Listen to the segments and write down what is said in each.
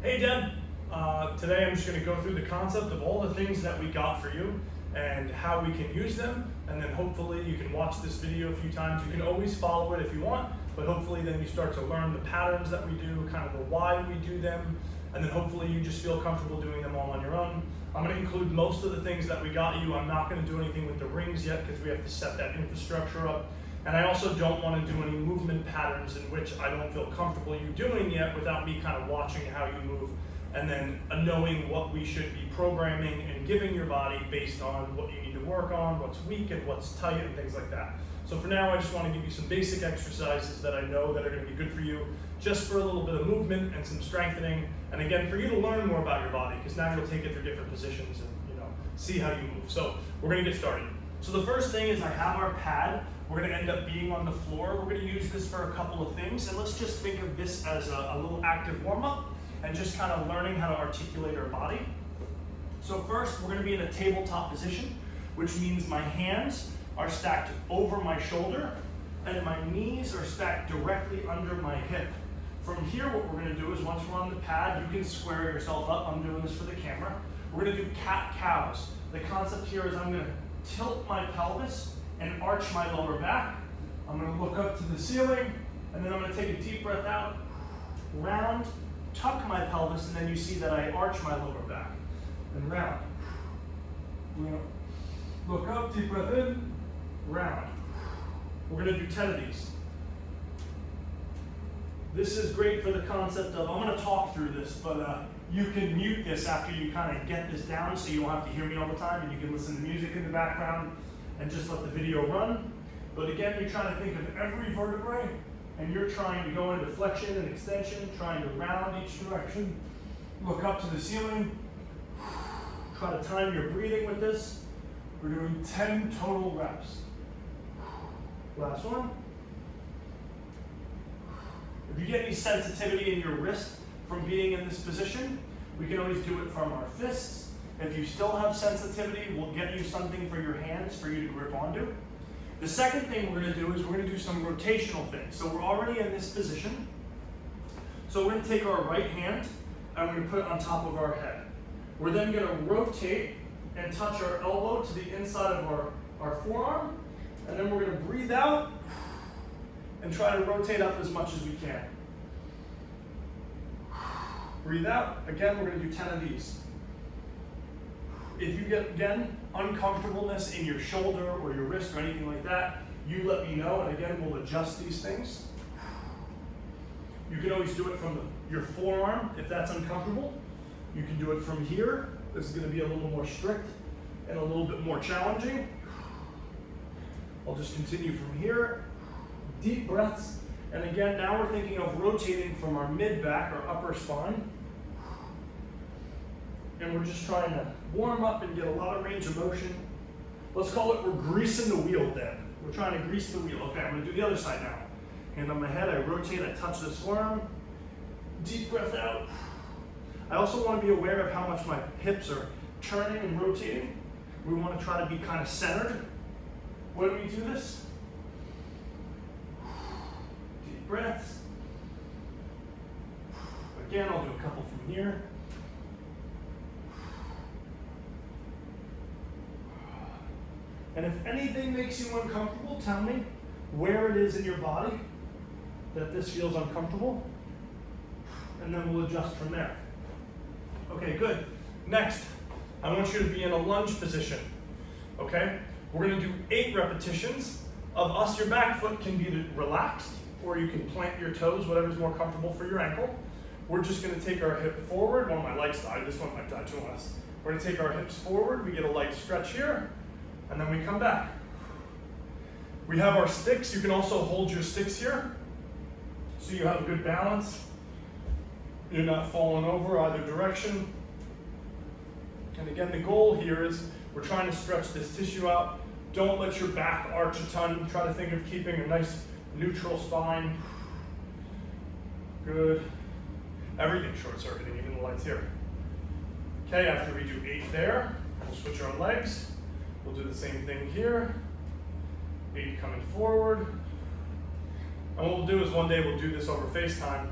Hey Deb, today I'm just going to go through the concept of all the things that we got for you and how we can use them, and then hopefully you can watch this video a few times. You can always follow it if you want, but hopefully then you start to learn the patterns that we do, kind of the why we do them, and then hopefully you just feel comfortable doing them all on your own. I'm going to include most of the things that we got you. I'm not going to do anything with the rings yet because we have to set that infrastructure up. And I also don't want to do any movement patterns in which I don't feel comfortable you doing yet without me kind of watching how you move and then knowing what we should be programming and giving your body based on what you need to work on, what's weak and what's tight and things like that. So for now, I just want to give you some basic exercises that I know that are going to be good for you, just for a little bit of movement and some strengthening. And again, for you to learn more about your body, because now you'll take it through different positions and see how you move. So we're going to get started. So the first thing is I have our pad. We're going to end up being on the floor. We're going to use this for a couple of things, and let's just think of this as a little active warm-up and just kind of learning how to articulate our body. So first, we're going to be in a tabletop position, which means my hands are stacked over my shoulder and my knees are stacked directly under my hip. From here, what we're going to do is once we're on the pad, you can square yourself up. I'm doing this for the camera. We're going to do cat-cows. The concept here is I'm going to tilt my pelvis and arch my lower back. I'm going to look up to the ceiling, and then I'm going to take a deep breath out, round, tuck my pelvis, and then you see that I arch my lower back, and round. We're going to look up, deep breath in, round. We're going to do 10 of these. This is great for the concept of, I'm going to talk through this, but you can mute this after you kind of get this down so you don't have to hear me all the time, and you can listen to music in the background and just let the video run. But again, you're trying to think of every vertebrae, and you're trying to go into flexion and extension, trying to round each direction, look up to the ceiling, try to time your breathing with this. We're doing 10 total reps. Last one. If you get any sensitivity in your wrist from being in this position, we can always do it from our fists. If you still have sensitivity, we'll get you something for your hands for you to grip onto. The second thing we're going to do is we're going to do some rotational things. So we're already in this position. So we're going to take our right hand and we're going to put it on top of our head. We're then going to rotate and touch our elbow to the inside of our forearm. And then we're going to breathe out and try to rotate up as much as we can. Breathe out. Again, we're going to do 10 of these. If you get, again, uncomfortableness in your shoulder or your wrist or anything like that, you let me know, and again, we'll adjust these things. You can always do it from your forearm if that's uncomfortable. You can do it from here. This is going to be a little more strict and a little bit more challenging. I'll just continue from here. Deep breaths. And again, now we're thinking of rotating from our mid-back, our upper spine. And we're just trying to warm up and get a lot of range of motion. Let's call it, we're greasing the wheel then. We're trying to grease the wheel. Okay, I'm going to do the other side now. Hand on my head, I rotate, I touch this forearm. Deep breath out. I also want to be aware of how much my hips are turning and rotating. We want to try to be kind of centered when we do this. Deep breaths. Again, I'll do a couple from here. And if anything makes you uncomfortable, tell me where it is in your body that this feels uncomfortable, and then we'll adjust from there. Okay, good. Next, I want you to be in a lunge position, okay? We're gonna do 8 repetitions of us. Your back foot can be relaxed, or you can plant your toes, whatever's more comfortable for your ankle. We're just gonna take our hip forward. One of my legs died, this one might die too less. We're gonna take our hips forward, we get a light stretch here, and then we come back. We have our sticks. You can also hold your sticks here so you have a good balance. You're not falling over either direction. And again, the goal here is we're trying to stretch this tissue out. Don't let your back arch a ton. Try to think of keeping a nice neutral spine. Good. Everything's short-circuiting, even the lights here. Okay, after we do 8 there, we'll switch our legs. We'll do the same thing here. 8 coming forward. And what we'll do is one day we'll do this over FaceTime.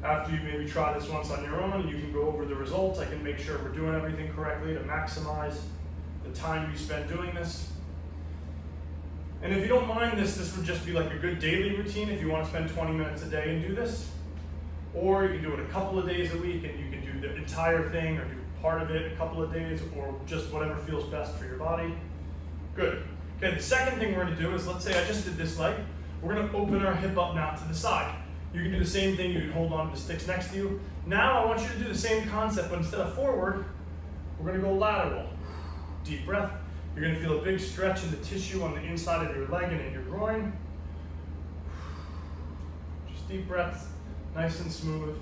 After you maybe try this once on your own, you can go over the results. I can make sure we're doing everything correctly to maximize the time you spend doing this. And if you don't mind this would just be like a good daily routine if you want to spend 20 minutes a day and do this. Or you can do it a couple of days a week and you can do the entire thing or do part of it a couple of days or just whatever feels best for your body. Good. Okay, the second thing we're going to do is, let's say I just did this leg. We're going to open our hip up now to the side. You can do the same thing. You can hold on to the sticks next to you. Now I want you to do the same concept, but instead of forward, we're going to go lateral. Deep breath. You're going to feel a big stretch in the tissue on the inside of your leg and in your groin. Just deep breaths, nice and smooth.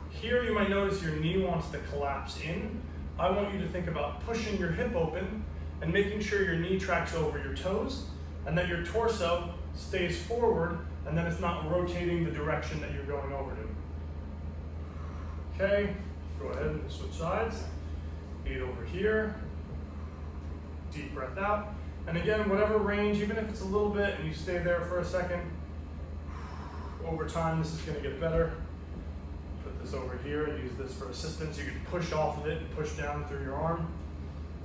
Here you might notice your knee wants to collapse in. I want you to think about pushing your hip open and making sure your knee tracks over your toes and that your torso stays forward and then it's not rotating the direction that you're going over to. Okay, go ahead and switch sides. 8 over here. Deep breath out. And again, whatever range, even if it's a little bit and you stay there for a second, over time this is going to get better. Put this over here and use this for assistance. You can push off of it and push down through your arm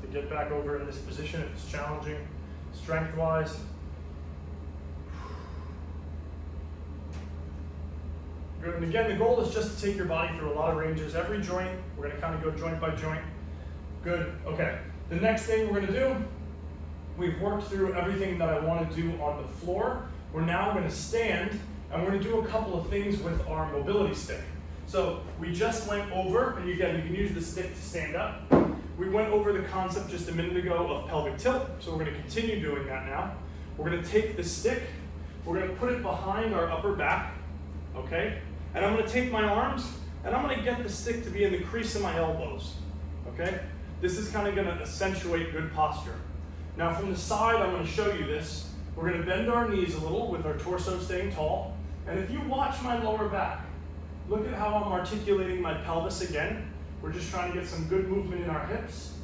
to get back over in this position if it's challenging, strength-wise. Good, and again, the goal is just to take your body through a lot of ranges. Every joint, we're going to kind of go joint by joint. Good, okay. The next thing we're going to do, we've worked through everything that I want to do on the floor. We're now going to stand, and we're going to do a couple of things with our mobility stick. So we just went over, and again, you can use the stick to stand up. We went over the concept just a minute ago of pelvic tilt, so we're going to continue doing that now. We're going to take the stick, we're going to put it behind our upper back, okay? And I'm going to take my arms, and I'm going to get the stick to be in the crease of my elbows, okay? This is kind of going to accentuate good posture. Now from the side, I'm going to show you this. We're going to bend our knees a little with our torso staying tall. And if you watch my lower back, look at how I'm articulating my pelvis again. We're just trying to get some good movement in our hips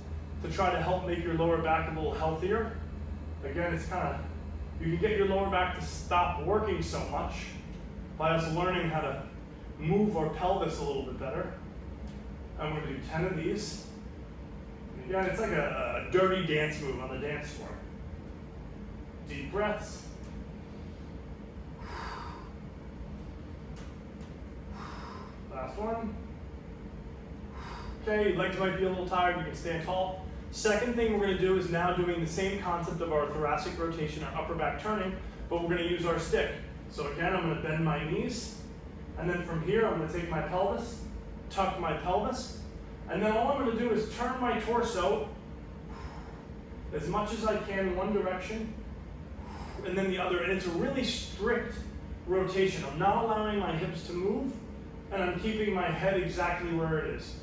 to try to help make your lower back a little healthier. Again, it's kind of, you can get your lower back to stop working so much by us learning how to move our pelvis a little bit better. I'm going to do 10 of these. Again, it's like a dirty dance move on the dance floor. Deep breaths. Last one. Okay, legs might be a little tired, you can stand tall. Second thing we're going to do is now doing the same concept of our thoracic rotation, our upper back turning, but we're going to use our stick. So again, I'm going to bend my knees, and then from here I'm going to take my pelvis, tuck my pelvis, and then all I'm going to do is turn my torso as much as I can in one direction, and then the other, and it's a really strict rotation. I'm not allowing my hips to move, and I'm keeping my head exactly where it is.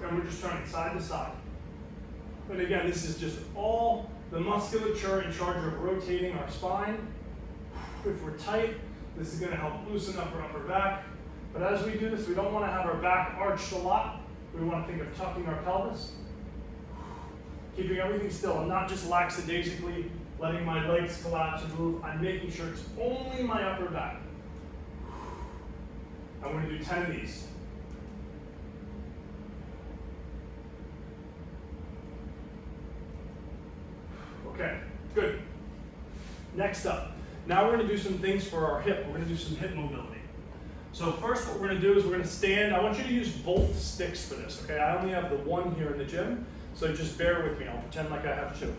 And we're just turning side to side. And again, this is just all the musculature in charge of rotating our spine. If we're tight, this is going to help loosen up our upper back. But as we do this, we don't want to have our back arched a lot. We want to think of tucking our pelvis, keeping everything still. I'm not just lackadaisically letting my legs collapse and move. I'm making sure it's only my upper back. I'm going to do 10 of these. Okay, good. Next up, now we're going to do some things for our hip. We're going to do some hip mobility. So first what we're going to do is we're going to stand. I want you to use both sticks for this, okay? I only have the one here in the gym, so just bear with me. I'll pretend like I have two.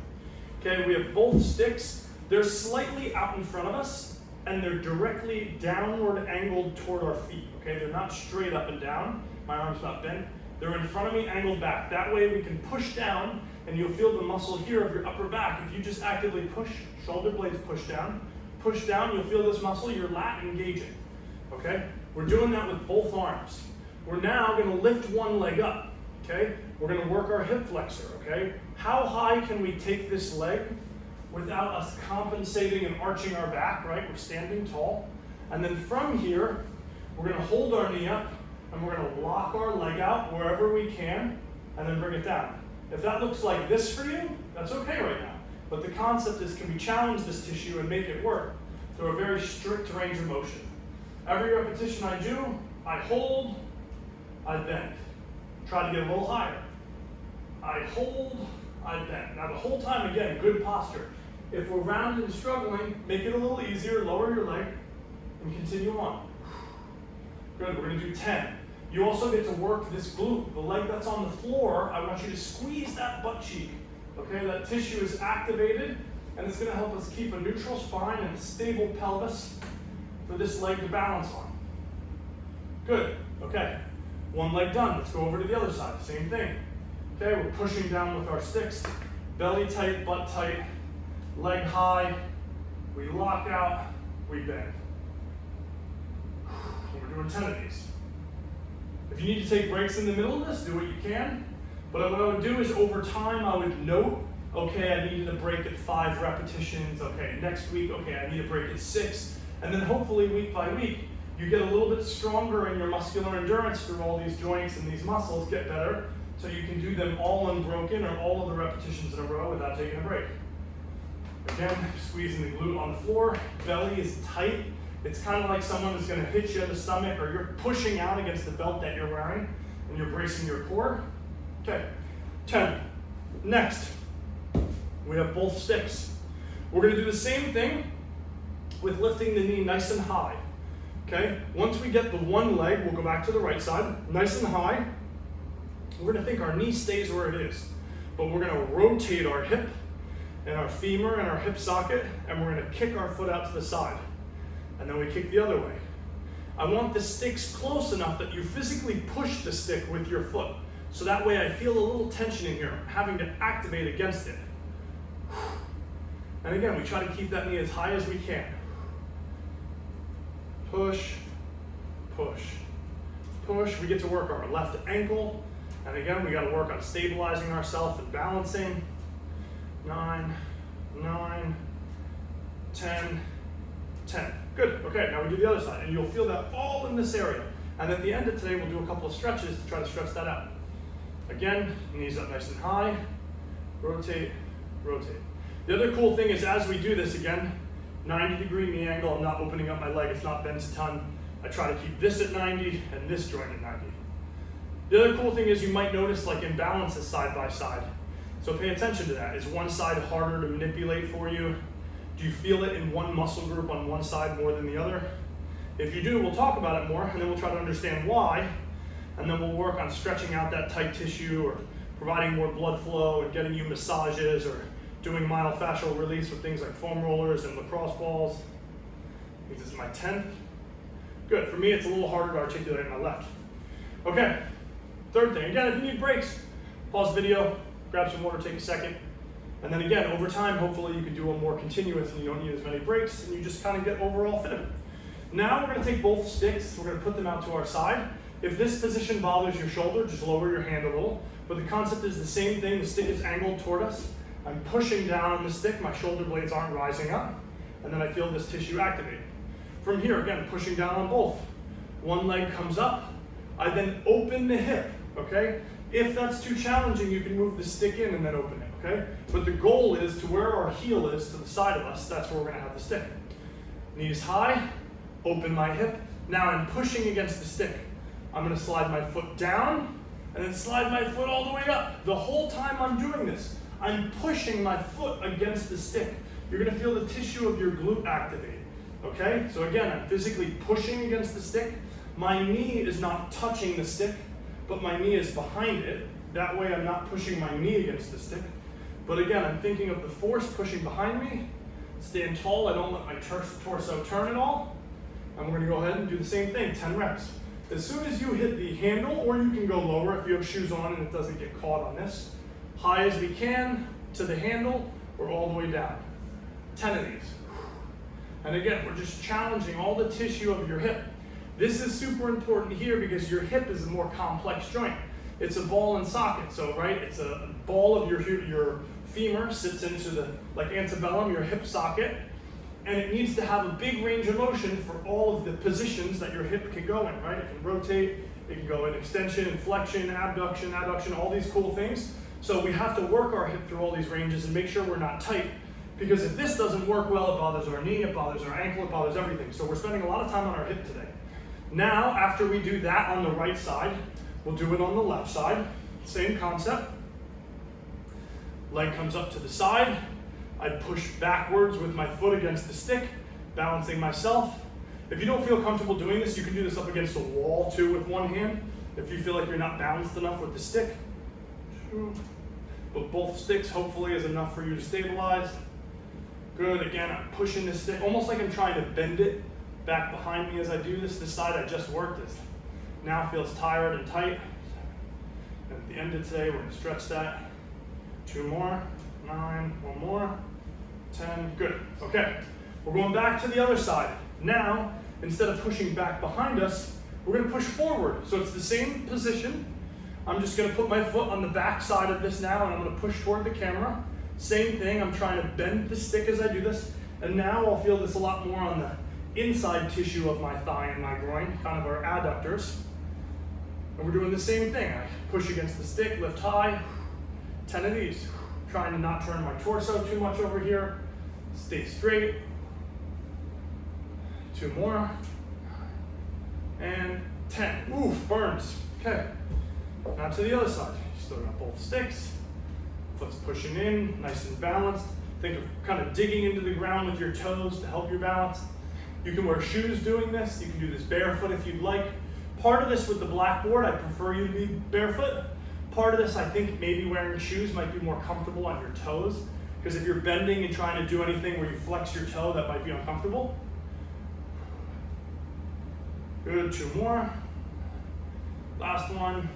Okay, we have both sticks. They're slightly out in front of us, and they're directly downward angled toward our feet, okay? They're not straight up and down. My arm's not bent. They're in front of me, angled back. That way we can push down, and you'll feel the muscle here of your upper back. If you just actively push, shoulder blades push down, you'll feel this muscle, your lat engaging, okay? We're doing that with both arms. We're now going to lift one leg up, okay? We're going to work our hip flexor, okay? How high can we take this leg without us compensating and arching our back, right? We're standing tall. And then from here, we're going to hold our knee up, and we're going to lock our leg out wherever we can, and then bring it down. If that looks like this for you, that's okay right now. But the concept is, can we challenge this tissue and make it work through a very strict range of motion? Every repetition I do, I hold, I bend. Try to get a little higher. I hold, I bend. Now the whole time, again, good posture. If we're rounded and struggling, make it a little easier, lower your leg, and continue on. Good, we're gonna do 10. You also get to work this glute. The leg that's on the floor, I want you to squeeze that butt cheek. Okay, that tissue is activated, and it's gonna help us keep a neutral spine and a stable pelvis for this leg to balance on. Good, okay. One leg done, let's go over to the other side, same thing. Okay, we're pushing down with our sticks, belly tight, butt tight, leg high, we lock out, we bend. We're doing 10 of these. If you need to take breaks in the middle of this, do what you can. But what I would do is over time, I would note, okay, I needed a break at 5 repetitions. Okay, next week, okay, I need a break at 6. And then hopefully week by week, you get a little bit stronger in your muscular endurance through all these joints and these muscles get better, so you can do them all unbroken or all of the repetitions in a row without taking a break. Again, squeezing the glute on the floor, belly is tight. It's kind of like someone is going to hit you in the stomach, or you're pushing out against the belt that you're wearing and you're bracing your core. Okay, 10. Next, we have both sticks. We're going to do the same thing with lifting the knee nice and high. Okay, once we get the one leg, we'll go back to the right side, nice and high. We're going to think our knee stays where it is, but we're going to rotate our hip and our femur and our hip socket, and we're going to kick our foot out to the side. And then we kick the other way. I want the sticks close enough that you physically push the stick with your foot. So that way I feel a little tension in here, having to activate against it. And again, we try to keep that knee as high as we can. Push, push, push. We get to work our left ankle. And again, we got to work on stabilizing ourselves and balancing. 9, 9, 10, 10. Good, okay, now we do the other side, and you'll feel that all in this area. And at the end of today, we'll do a couple of stretches to try to stretch that out. Again, knees up nice and high, rotate, rotate. The other cool thing is as we do this again, 90-degree knee angle, I'm not opening up my leg, it's not bent a ton. I try to keep this at 90 and this joint at 90. The other cool thing is you might notice like imbalances side by side. So pay attention to that. Is one side harder to manipulate for you? Do you feel it in one muscle group on one side more than the other? If you do, we'll talk about it more, and then we'll try to understand why, and then we'll work on stretching out that tight tissue or providing more blood flow and getting you massages or doing myofascial release with things like foam rollers and lacrosse balls. I think this is my 10th. Good, for me it's a little harder to articulate my left. Okay, third thing, again, if you need breaks, pause the video, grab some water, take a second. And then again, over time, hopefully you can do a more continuous and you don't need as many breaks and you just kind of get overall fit. Now we're gonna take both sticks, we're gonna put them out to our side. If this position bothers your shoulder, just lower your hand a little. But the concept is the same thing, the stick is angled toward us. I'm pushing down on the stick, my shoulder blades aren't rising up. And then I feel this tissue activate. From here, again, pushing down on both. One leg comes up, I then open the hip, okay? If that's too challenging, you can move the stick in and then open it. Okay? But the goal is to where our heel is, to the side of us, that's where we're gonna have the stick. Knees high, open my hip. Now I'm pushing against the stick. I'm gonna slide my foot down, and then slide my foot all the way up. The whole time I'm doing this, I'm pushing my foot against the stick. You're gonna feel the tissue of your glute activate. Okay? So again, I'm physically pushing against the stick. My knee is not touching the stick, but my knee is behind it. That way I'm not pushing my knee against the stick. But again, I'm thinking of the force pushing behind me. Stand tall, I don't let my torso turn at all. And we're gonna go ahead and do the same thing, 10 reps. As soon as you hit the handle, or you can go lower if you have shoes on and it doesn't get caught on this. High as we can, to the handle, or all the way down. 10 of these. And again, we're just challenging all the tissue of your hip. This is super important here because your hip is a more complex joint. It's a ball and socket, so right, it's a ball of your femur sits into the, like antebellum, your hip socket, and it needs to have a big range of motion for all of the positions that your hip can go in, right? It can rotate, it can go in extension, flexion, abduction, adduction, all these cool things. So we have to work our hip through all these ranges and make sure we're not tight, because if this doesn't work well, it bothers our knee, it bothers our ankle, it bothers everything. So we're spending a lot of time on our hip today. Now, after we do that on the right side, we'll do it on the left side. Same concept. Leg comes up to the side. I push backwards with my foot against the stick, balancing myself. If you don't feel comfortable doing this, you can do this up against a wall too with one hand. If you feel like you're not balanced enough with the stick. But both sticks hopefully is enough for you to stabilize. Good, again, I'm pushing this stick, almost like I'm trying to bend it back behind me as I do this. This side I just worked is now feels tired and tight. And at the end of today, we're gonna stretch that. 2 more, 9, 1 more, 10, good. Okay, we're going back to the other side. Now, instead of pushing back behind us, we're gonna push forward. So it's the same position. I'm just gonna put my foot on the back side of this now, and I'm gonna push toward the camera. Same thing, I'm trying to bend the stick as I do this, and now I'll feel this a lot more on the inside tissue of my thigh and my groin, kind of our adductors. And we're doing the same thing. I push against the stick, lift high, 10 of these. Trying to not turn my torso too much over here. Stay straight. 2 more. And 10. Oof, burns. Okay. Now to the other side. Still got both sticks. Foot's pushing in, nice and balanced. Think of kind of digging into the ground with your toes to help your balance. You can wear shoes doing this. You can do this barefoot if you'd like. Part of this with the blackboard, I prefer you to be barefoot. Part of this, I think maybe wearing shoes might be more comfortable on your toes, because if you're bending and trying to do anything where you flex your toe, that might be uncomfortable. Good, 2 more. Last one.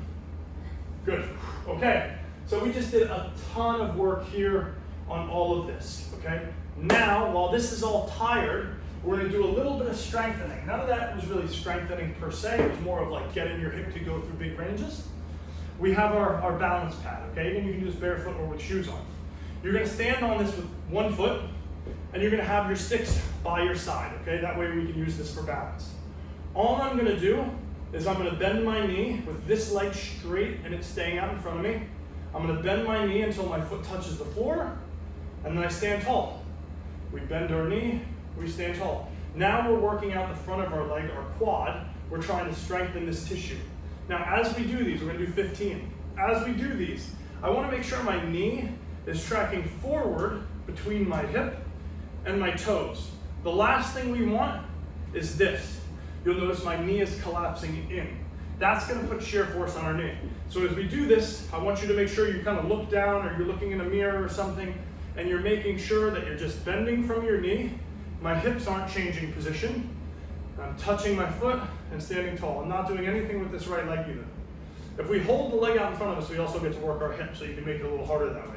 Good, okay. So we just did a ton of work here on all of this, okay? Now, while this is all tired, we're gonna do a little bit of strengthening. None of that was really strengthening per se, it was more of like getting your hip to go through big ranges. We have our balance pad, okay? And you can do this barefoot or with shoes on. You're gonna stand on this with 1 foot, and you're gonna have your sticks by your side, okay? That way we can use this for balance. All I'm gonna do is I'm gonna bend my knee with this leg straight and it's staying out in front of me. I'm gonna bend my knee until my foot touches the floor, and then I stand tall. We bend our knee, we stand tall. Now we're working out the front of our leg, our quad. We're trying to strengthen this tissue. Now, as we do these, we're gonna do 15. As we do these, I wanna make sure my knee is tracking forward between my hip and my toes. The last thing we want is this. You'll notice my knee is collapsing in. That's gonna put shear force on our knee. So as we do this, I want you to make sure you kind of look down or you're looking in a mirror or something, and you're making sure that you're just bending from your knee. My hips aren't changing position. I'm touching my foot and standing tall. I'm not doing anything with this right leg either. If we hold the leg out in front of us, we also get to work our hips, so you can make it a little harder that way.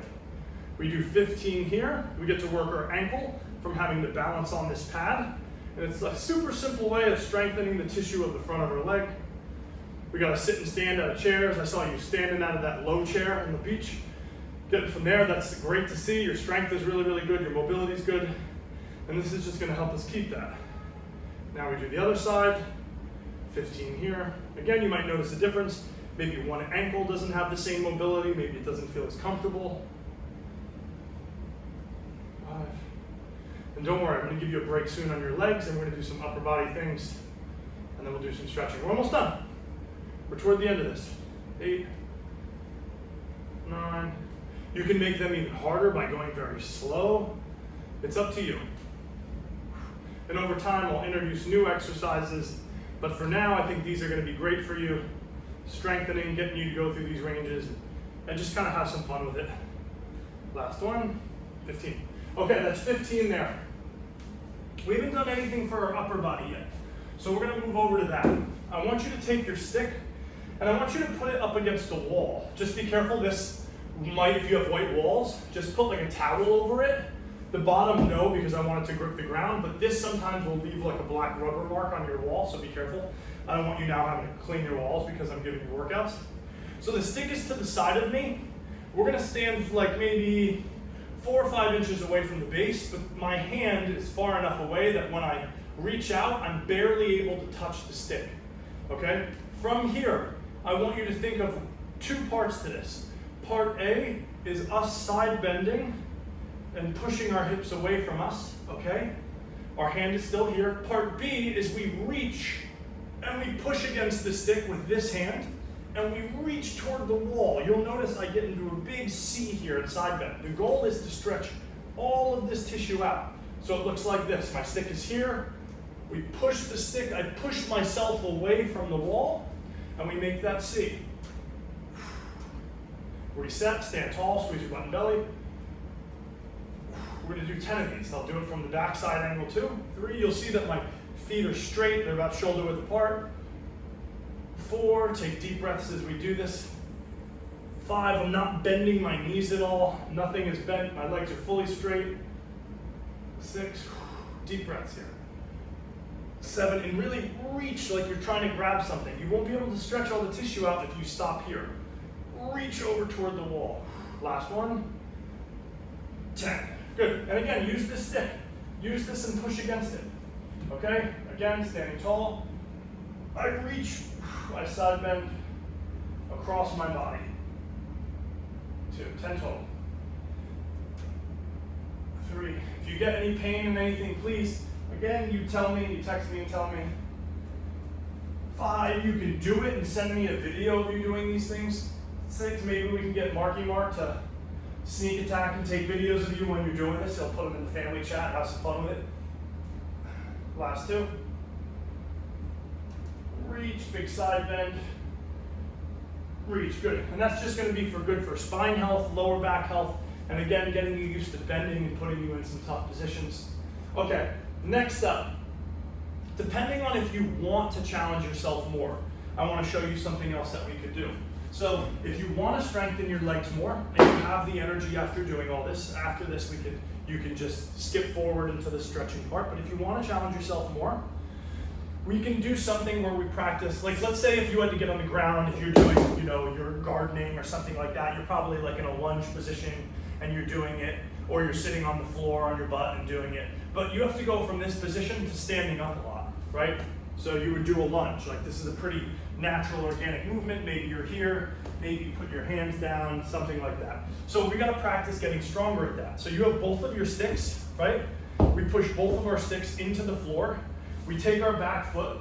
We do 15 here. We get to work our ankle from having the balance on this pad. And it's a super simple way of strengthening the tissue of the front of our leg. We gotta sit and stand out of chairs. I saw you standing out of that low chair on the beach. Getting from there, that's great to see. Your strength is really, really good. Your mobility is good. And this is just gonna help us keep that. Now we do the other side, 15 here. Again, you might notice a difference. Maybe one ankle doesn't have the same mobility, maybe it doesn't feel as comfortable. 5. And don't worry, I'm gonna give you a break soon on your legs, and we're gonna do some upper body things, and then we'll do some stretching. We're almost done. We're toward the end of this. 8, 9. You can make them even harder by going very slow. It's up to you. And over time, I'll introduce new exercises. But for now, I think these are going to be great for you. Strengthening, getting you to go through these ranges, and just kind of have some fun with it. Last one, 15. Okay, that's 15 there. We haven't done anything for our upper body yet. So we're going to move over to that. I want you to take your stick, and I want you to put it up against a wall. Just be careful, this might, if you have white walls, just put like a towel over it. The bottom, no, because I want it to grip the ground, but this sometimes will leave like a black rubber mark on your wall, so be careful. I don't want you now having to clean your walls because I'm giving you workouts. So the stick is to the side of me. We're gonna stand like maybe 4 or 5 inches away from the base, but my hand is far enough away that when I reach out, I'm barely able to touch the stick, okay? From here, I want you to think of 2 parts to this. Part A is us side bending and pushing our hips away from us, okay? Our hand is still here. Part B is we reach and we push against the stick with this hand, and we reach toward the wall. You'll notice I get into a big C here in side bend. The goal is to stretch all of this tissue out. So it looks like this. My stick is here. We push the stick. I push myself away from the wall, and we make that C. Reset, stand tall, squeeze your butt and belly. We're going to do 10 of these. I'll do it from the back side angle 2. 3, you'll see that my feet are straight. They're about shoulder width apart. 4, take deep breaths as we do this. 5, I'm not bending my knees at all. Nothing is bent. My legs are fully straight. 6, deep breaths here. 7, and really reach like you're trying to grab something. You won't be able to stretch all the tissue out if you stop here. Reach over toward the wall. Last one. 10. Good. And again, use this stick. Use this and push against it. Okay? Again, standing tall. I reach, I side bend across my body. 2, 10 total. 3, if you get any pain in anything, please, again, you tell me, you text me and tell me. 5, you can do it and send me a video of you doing these things. 6, maybe we can get Marky Mark to sneak attack and take videos of you when you're doing this. He'll put them in the family chat, have some fun with it. Last 2. Reach, big side bend. Reach, good. And that's just going to be good for spine health, lower back health, and again, getting you used to bending and putting you in some tough positions. Okay, next up, depending on if you want to challenge yourself more, I want to show you something else that we could do. So if you want to strengthen your legs more, and you have the energy after doing all this, after this you can just skip forward into the stretching part, but if you want to challenge yourself more, we can do something where we practice, like let's say if you had to get on the ground, if you're doing, you're gardening or something like that, you're probably like in a lunge position and you're doing it, or you're sitting on the floor on your butt and doing it. But you have to go from this position to standing up a lot, right? So you would do a lunge, like this is a pretty natural organic movement. Maybe you're here, maybe you put your hands down, something like that. So we gotta practice getting stronger at that. So you have both of your sticks, right? We push both of our sticks into the floor. We take our back foot,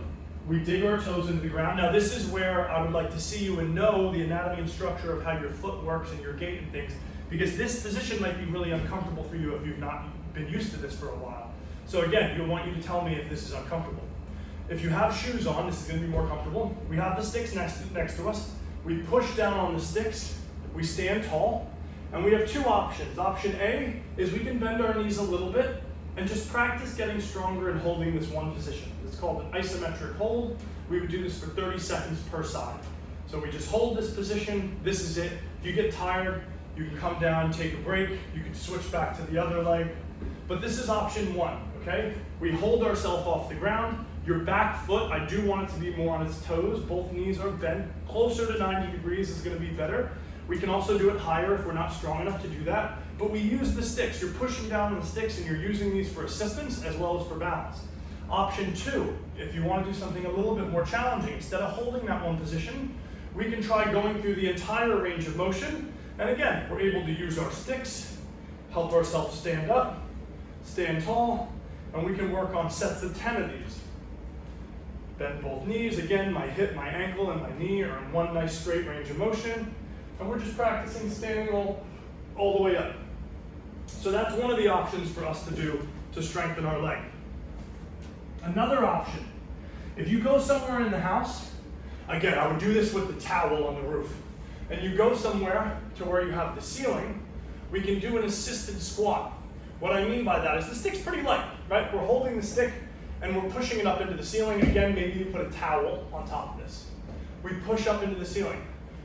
we dig our toes into the ground. Now this is where I would like to see you and know the anatomy and structure of how your foot works and your gait and things, because this position might be really uncomfortable for you if you've not been used to this for a while. So again, I want you to tell me if this is uncomfortable. If you have shoes on, this is going to be more comfortable. We have the sticks next to us. We push down on the sticks, we stand tall, and we have 2 options. Option A is we can bend our knees a little bit and just practice getting stronger and holding this one position. It's called an isometric hold. We would do this for 30 seconds per side. So we just hold this position, this is it. If you get tired, you can come down, take a break, you can switch back to the other leg. But this is option 1, okay? We hold ourselves off the ground. Your back foot, I do want it to be more on its toes. Both knees are bent. Closer to 90 degrees is going to be better. We can also do it higher if we're not strong enough to do that. But we use the sticks. You're pushing down on the sticks and you're using these for assistance as well as for balance. Option 2, if you want to do something a little bit more challenging, instead of holding that one position, we can try going through the entire range of motion. And again, we're able to use our sticks, help ourselves stand up, stand tall, and we can work on sets of 10 of these. Bend both knees. Again, my hip, my ankle, and my knee are in one nice straight range of motion. And we're just practicing standing all the way up. So that's one of the options for us to do to strengthen our leg. Another option, if you go somewhere in the house, again, I would do this with the towel on the roof, and you go somewhere to where you have the ceiling, we can do an assisted squat. What I mean by that is the stick's pretty light, right? We're holding the stick and we're pushing it up into the ceiling. Again, maybe you put a towel on top of this. We push up into the ceiling.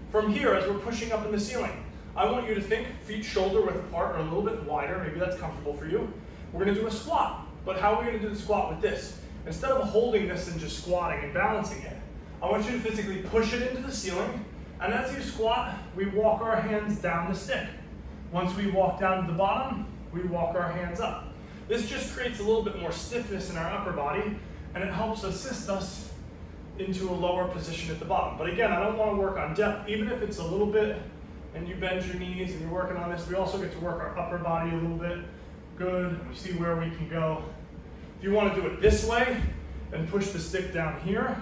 From here, as we're pushing up in the ceiling, I want you to think feet shoulder width apart or a little bit wider. Maybe that's comfortable for you. We're going to do a squat. But how are we going to do the squat with this? Instead of holding this and just squatting and balancing it, I want you to physically push it into the ceiling. And as you squat, we walk our hands down the stick. Once we walk down to the bottom, we walk our hands up. This just creates a little bit more stiffness in our upper body, and it helps assist us into a lower position at the bottom. But again, I don't want to work on depth, even if it's a little bit, and you bend your knees and you're working on this. We also get to work our upper body a little bit. Good, and we see where we can go. If you want to do it this way and push the stick down here,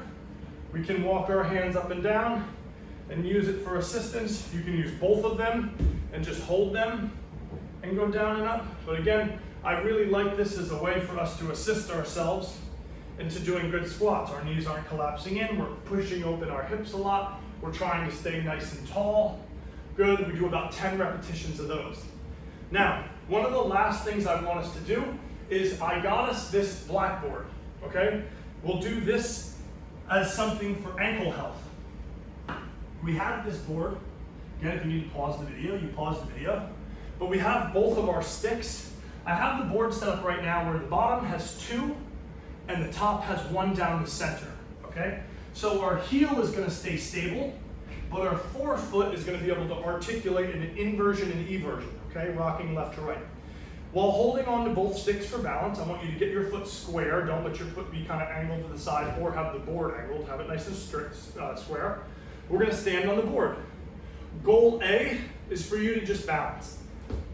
We can walk our hands up and down and use it for assistance. You can use both of them and just hold them and go down and up. But again, I really like this as a way for us to assist ourselves into doing good squats. Our knees aren't collapsing in, we're pushing open our hips a lot, we're trying to stay nice and tall. Good, we do about 10 repetitions of those. Now, one of the last things I want us to do is I got us this blackboard, okay? We'll do this as something for ankle health. We have this board. Again, if you need to pause the video, you pause the video. But we have both of our sticks. I have the board set up right now where the bottom has 2 and the top has 1 down the center, okay? So our heel is gonna stay stable, but our forefoot is gonna be able to articulate in an inversion and eversion, okay? Rocking left to right. While holding on to both sticks for balance, I want you to get your foot square. Don't let your foot be kind of angled to the side or have the board angled. Have it nice and square. We're gonna stand on the board. Goal A is for you to just balance.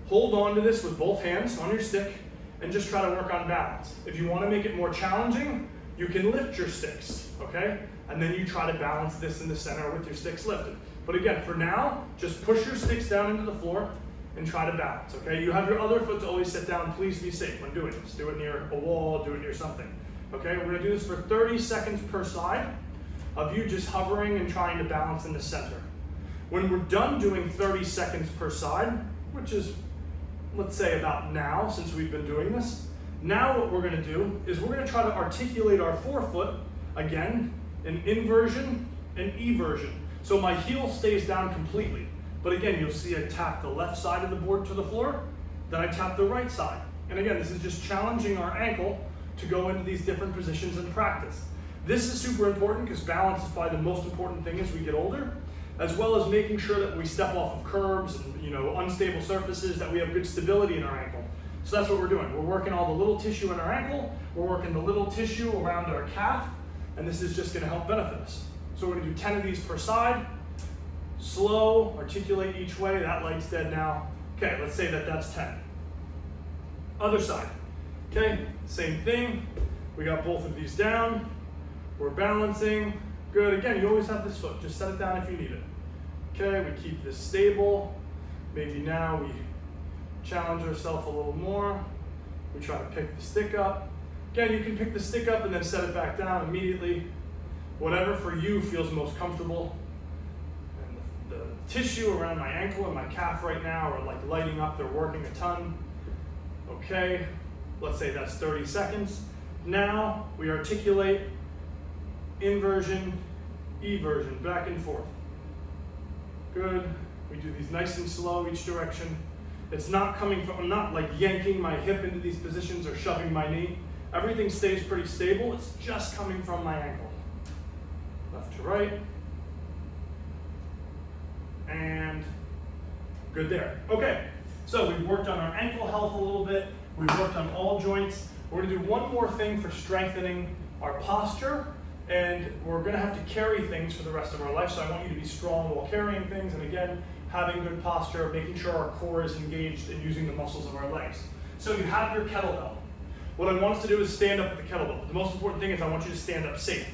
Hold on to this with both hands on your stick and just try to work on balance. If you want to make it more challenging, you can lift your sticks, okay? And then you try to balance this in the center with your sticks lifted. But again, for now, just push your sticks down into the floor and try to balance, okay? You have your other foot to always sit down. Please be safe when doing this. Do it near a wall, do it near something, okay? We're gonna do this for 30 seconds per side of you just hovering and trying to balance in the center. When we're done doing 30 seconds per side, which is, let's say about now, since we've been doing this, now what we're gonna do is we're gonna try to articulate our forefoot, again, in inversion and eversion. So my heel stays down completely. But again, you'll see I tap the left side of the board to the floor, then I tap the right side. And again, this is just challenging our ankle to go into these different positions in practice. This is super important because balance is probably the most important thing as we get older, as well as making sure that we step off of curbs and unstable surfaces, that we have good stability in our ankle. So that's what we're doing. We're working all the little tissue in our ankle, we're working the little tissue around our calf, and this is just gonna help benefit us. So we're gonna do 10 of these per side. Slow, articulate each way. That leg's dead now. Okay, let's say that that's 10. Other side. Okay, same thing. We got both of these down. We're balancing. Good, again, you always have this foot. Just set it down if you need it. Okay, we keep this stable. Maybe now we challenge ourselves a little more. We try to pick the stick up. Again, you can pick the stick up and then set it back down immediately. Whatever for you feels most comfortable. And the tissue around my ankle and my calf right now are like lighting up. They're working a ton. Okay, let's say that's 30 seconds. Now we articulate inversion, eversion, back and forth. Good. We do these nice and slow each direction. It's not coming from, I'm not like yanking my hip into these positions or shoving my knee. Everything stays pretty stable. It's just coming from my ankle. Left to right. And good there. Okay, so we've worked on our ankle health a little bit. We've worked on all joints. We're gonna do one more thing for strengthening our posture, and we're gonna have to carry things for the rest of our life, so I want you to be strong while carrying things, and again, having good posture, making sure our core is engaged in using the muscles of our legs. So you have your kettlebell. What I want us to do is stand up with the kettlebell. The most important thing is I want you to stand up safe.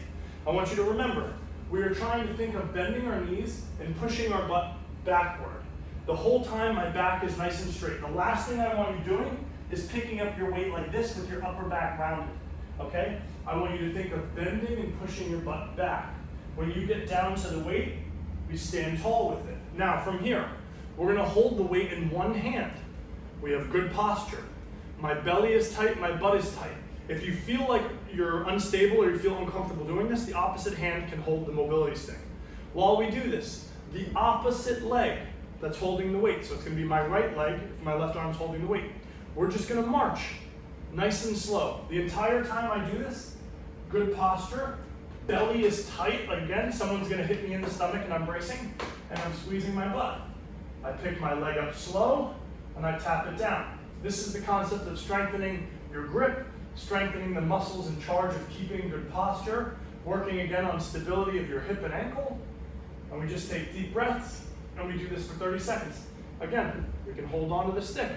I want you to remember, we are trying to think of bending our knees and pushing our butt backward. The whole time my back is nice and straight. The last thing I want you doing is picking up your weight like this with your upper back rounded, okay? I want you to think of bending and pushing your butt back. When you get down to the weight, we stand tall with it. Now from here, we're gonna hold the weight in one hand. We have good posture. My belly is tight, my butt is tight. If you feel like you're unstable or you feel uncomfortable doing this, the opposite hand can hold the mobility stick. While we do this, the opposite leg that's holding the weight, so it's gonna be my right leg if my left arm's holding the weight. We're just gonna march, nice and slow. The entire time I do this, good posture, belly is tight. Again, someone's gonna hit me in the stomach and I'm bracing, and I'm squeezing my butt. I pick my leg up slow, and I tap it down. This is the concept of strengthening your grip, strengthening the muscles in charge of keeping good posture, working again on stability of your hip and ankle, and we just take deep breaths, and we do this for 30 seconds. Again, we can hold on to the stick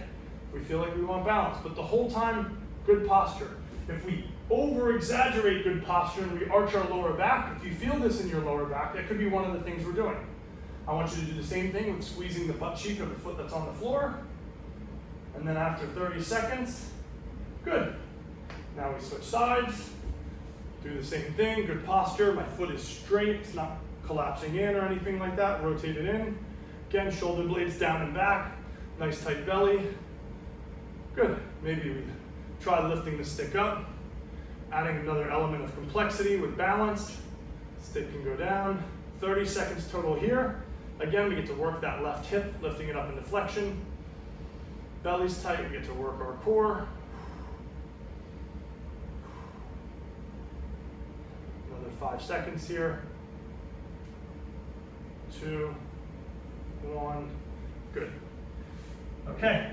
if we feel like we want balance, but the whole time, good posture. If we over-exaggerate good posture and we arch our lower back, if you feel this in your lower back, that could be one of the things we're doing. I want you to do the same thing with squeezing the butt cheek of the foot that's on the floor. And then after 30 seconds, good. Now we switch sides, do the same thing, good posture, my foot is straight, it's not collapsing in or anything like that, rotate it in. Again, shoulder blades down and back, nice tight belly. Good, maybe we try lifting the stick up, adding another element of complexity with balance. Stick can go down, 30 seconds total here. Again, we get to work that left hip, lifting it up into flexion. Belly's tight, we get to work our core. Another 5 seconds here. 2, 1, good. Okay,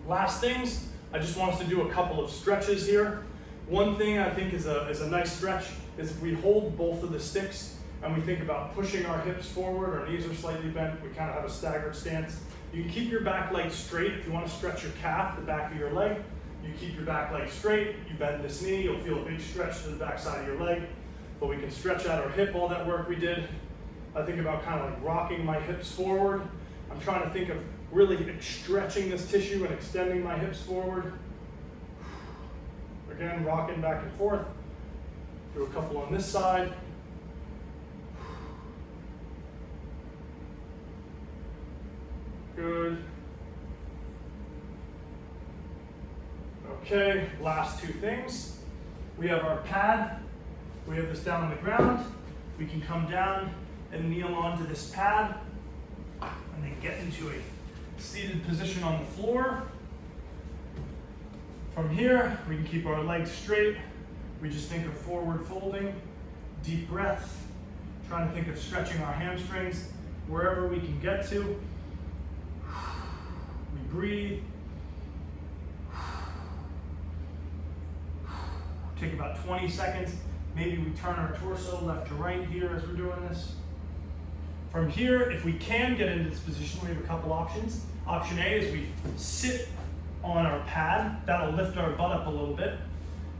last things, I just want us to do a couple of stretches here. One thing I think is a nice stretch is if we hold both of the sticks and we think about pushing our hips forward, our knees are slightly bent, we kind of have a staggered stance. You can keep your back leg straight. If you want to stretch your calf, the back of your leg, you keep your back leg straight, you bend this knee, you'll feel a big stretch to the back side of your leg, but we can stretch out our hip, all that work we did. I think about kind of like rocking my hips forward. I'm trying to think of really stretching this tissue and extending my hips forward. Again, rocking back and forth. Do a couple on this side. Good. Okay, last 2 things. We have our pad. We have this down on the ground. We can come down and kneel onto this pad and then get into a seated position on the floor. From here, we can keep our legs straight. We just think of forward folding, deep breaths, trying to think of stretching our hamstrings wherever we can get to. We breathe. Take about 20 seconds. Maybe we turn our torso left to right here as we're doing this. From here, if we can get into this position, we have a couple options. Option A is we sit on our pad. That'll lift our butt up a little bit.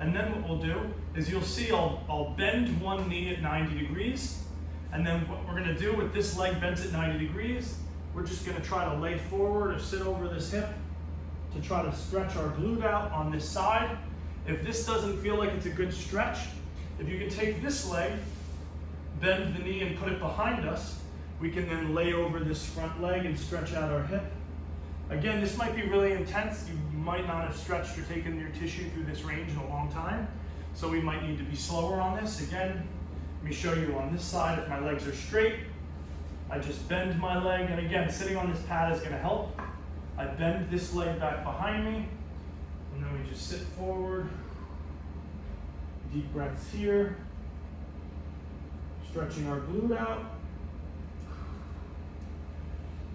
And then what we'll do is you'll see I'll bend one knee at 90 degrees. And then what we're gonna do with this leg bent at 90 degrees, we're just gonna try to lay forward or sit over this hip to try to stretch our glute out on this side. If this doesn't feel like it's a good stretch, if you can take this leg, bend the knee and put it behind us, we can then lay over this front leg and stretch out our hip. Again, this might be really intense. You might not have stretched or taken your tissue through this range in a long time, so we might need to be slower on this. Again, let me show you on this side. If my legs are straight, I just bend my leg, and again, sitting on this pad is going to help. I bend this leg back behind me, and then we just sit forward. Deep breaths here. Stretching our glute out.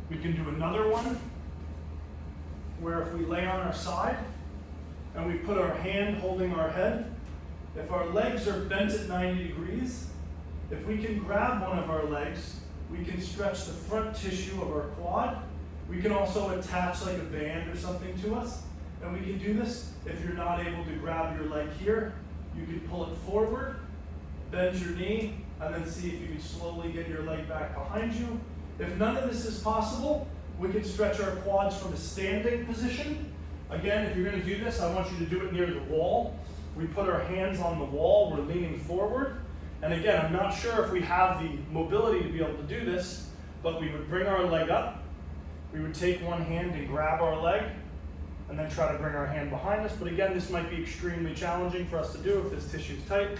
We can do another one where if we lay on our side and we put our hand holding our head, if our legs are bent at 90 degrees, if we can grab one of our legs, we can stretch the front tissue of our quad. We can also attach like a band or something to us, and we can do this. If you're not able to grab your leg here, you can pull it forward, bend your knee, and then see if you can slowly get your leg back behind you. If none of this is possible, we can stretch our quads from a standing position. Again, if you're going to do this, I want you to do it near the wall. We put our hands on the wall, we're leaning forward. And again, I'm not sure if we have the mobility to be able to do this, but we would bring our leg up. We would take one hand and grab our leg, and then try to bring our hand behind us. But again, this might be extremely challenging for us to do if this tissue is tight.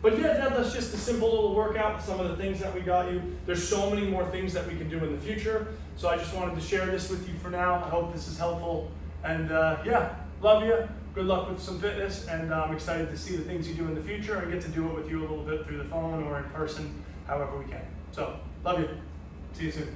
But yeah, that's just a simple little workout with some of the things that we got you. There's so many more things that we can do in the future. So I just wanted to share this with you for now. I hope this is helpful. And yeah, love you. Good luck with some fitness. And I'm excited to see the things you do in the future and get to do it with you a little bit through the phone or in person, however we can. So, love you. See you soon.